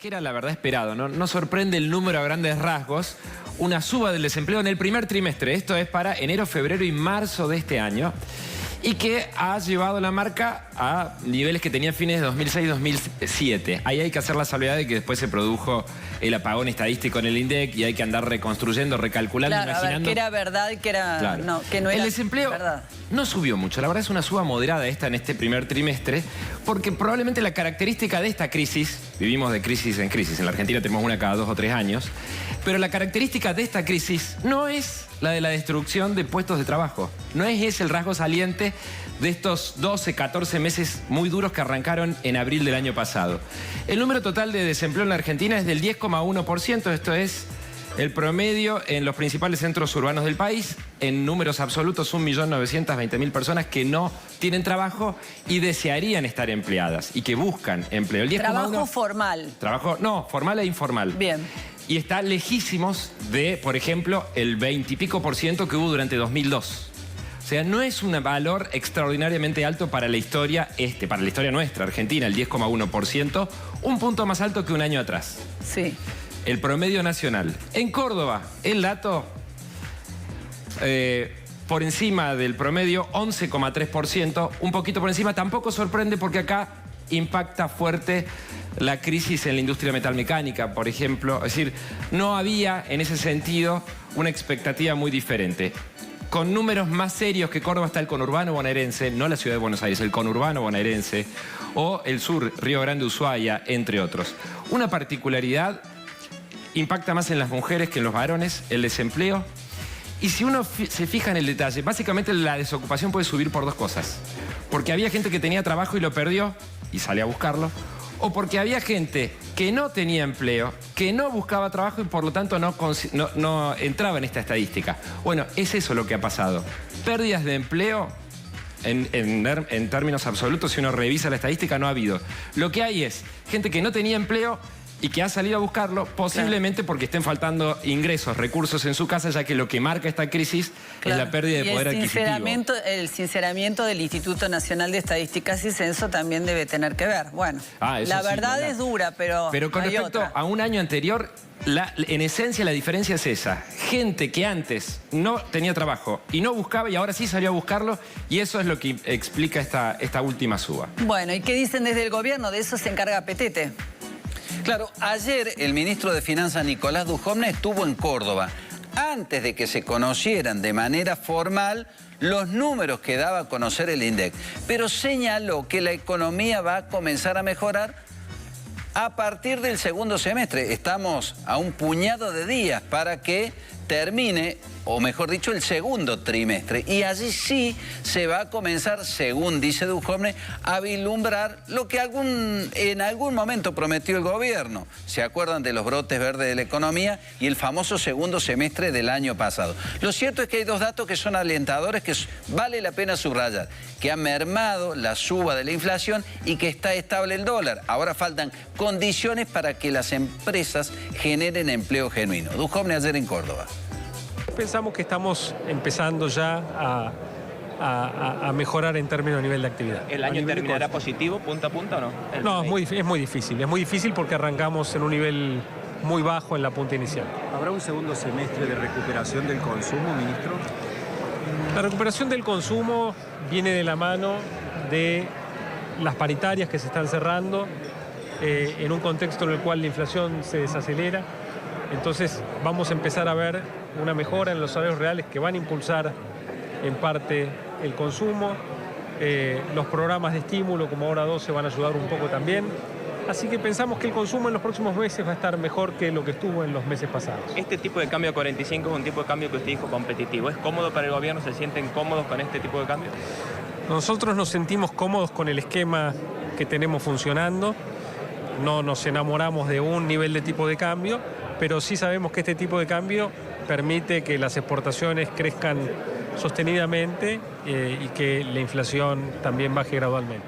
que era la verdad esperado, ¿no? No sorprende el número a grandes rasgos, una suba del desempleo en el primer trimestre, esto es para enero, febrero y marzo de este año, y que ha llevado la marca a niveles que tenía fines de 2006-2007. Ahí hay que hacer la salvedad de que después se produjo el apagón estadístico en el INDEC y hay que andar reconstruyendo, recalculando, claro, imaginando. A ver, que era verdad y que era... Claro. No, que no era el desempleo verdad. No subió mucho, la verdad es una suba moderada esta en este primer trimestre, porque probablemente la característica de esta crisis, vivimos de crisis, en la Argentina tenemos una cada 2 o 3 años, pero la característica de esta crisis no es la de la destrucción de puestos de trabajo, no es ese el rasgo saliente de estos 12, 14 meses muy duros que arrancaron en abril del año pasado. El número total de desempleo en la Argentina es del 10,1%, esto es el promedio en los principales centros urbanos del país, en números absolutos 1.920.000 personas que no tienen trabajo y desearían estar empleadas y que buscan empleo. El 10,1... Trabajo formal. No, formal e informal. Bien. Y está lejísimos de, por ejemplo, el 20 y pico por ciento que hubo durante 2002. O sea, no es un valor extraordinariamente alto para la historia para la historia nuestra, Argentina, el 10,1%, un punto más alto que un año atrás. Sí. El promedio nacional. En Córdoba, el dato por encima del promedio, 11,3%, un poquito por encima. Tampoco sorprende porque acá impacta fuerte la crisis en la industria metalmecánica, por ejemplo. Es decir, no había en ese sentido una expectativa muy diferente. Con números más serios que Córdoba está el conurbano bonaerense, no la ciudad de Buenos Aires, el conurbano bonaerense, o el sur, Río Grande, Ushuaia, entre otros. Una particularidad: impacta más en las mujeres que en los varones, el desempleo. Y si uno se fija en el detalle, básicamente la desocupación puede subir por dos cosas. Porque había gente que tenía trabajo y lo perdió y sale a buscarlo. O porque había gente que no tenía empleo, que no buscaba trabajo y por lo tanto no entraba en esta estadística. Bueno, es eso lo que ha pasado. Pérdidas de empleo, en términos absolutos, si uno revisa la estadística, no ha habido. Lo que hay es gente que no tenía empleo y que ha salido a buscarlo, posiblemente porque estén faltando ingresos, recursos en su casa, ya que lo que marca esta crisis es la pérdida de poder adquisitivo. El sinceramiento del Instituto Nacional de Estadísticas y Censo también debe tener que ver. Bueno, la verdad es dura, pero con respecto a un año anterior, en esencia la diferencia es esa. Gente que antes no tenía trabajo y no buscaba y ahora sí salió a buscarlo, y eso es lo que explica esta última suba. Bueno, ¿y qué dicen desde el gobierno? De eso se encarga Petete. Claro, ayer el ministro de Finanzas, Nicolás Dujovne, estuvo en Córdoba antes de que se conocieran de manera formal los números que daba a conocer el INDEC. Pero señaló que la economía va a comenzar a mejorar a partir del segundo semestre. Estamos a un puñado de días para que termine, o mejor dicho, el segundo trimestre. Y allí sí se va a comenzar, según dice Dujovne, a vislumbrar lo que en algún momento prometió el gobierno. ¿Se acuerdan de los brotes verdes de la economía y el famoso segundo semestre del año pasado? Lo cierto es que hay dos datos que son alentadores, que vale la pena subrayar: que ha mermado la suba de la inflación y que está estable el dólar. Ahora faltan condiciones para que las empresas generen empleo genuino. Dujovne ayer en Córdoba. Pensamos que estamos empezando ya a mejorar en términos de nivel de actividad. ¿El año terminará positivo, punta a punta o no? No, es muy difícil. Es muy difícil porque arrancamos en un nivel muy bajo en la punta inicial. ¿Habrá un segundo semestre de recuperación del consumo, ministro? La recuperación del consumo viene de la mano de las paritarias que se están cerrando en un contexto en el cual la inflación se desacelera. Entonces vamos a empezar a ver una mejora en los salarios reales que van a impulsar en parte el consumo. Los programas de estímulo como Hora 12 van a ayudar un poco también. Así que pensamos que el consumo en los próximos meses va a estar mejor que lo que estuvo en los meses pasados. Este tipo de cambio a 45 es un tipo de cambio que usted dijo competitivo. ¿Es cómodo para el gobierno? ¿Se sienten cómodos con este tipo de cambio? Nosotros nos sentimos cómodos con el esquema que tenemos funcionando. No nos enamoramos de un nivel de tipo de cambio, pero sí sabemos que este tipo de cambio permite que las exportaciones crezcan sostenidamente y que la inflación también baje gradualmente.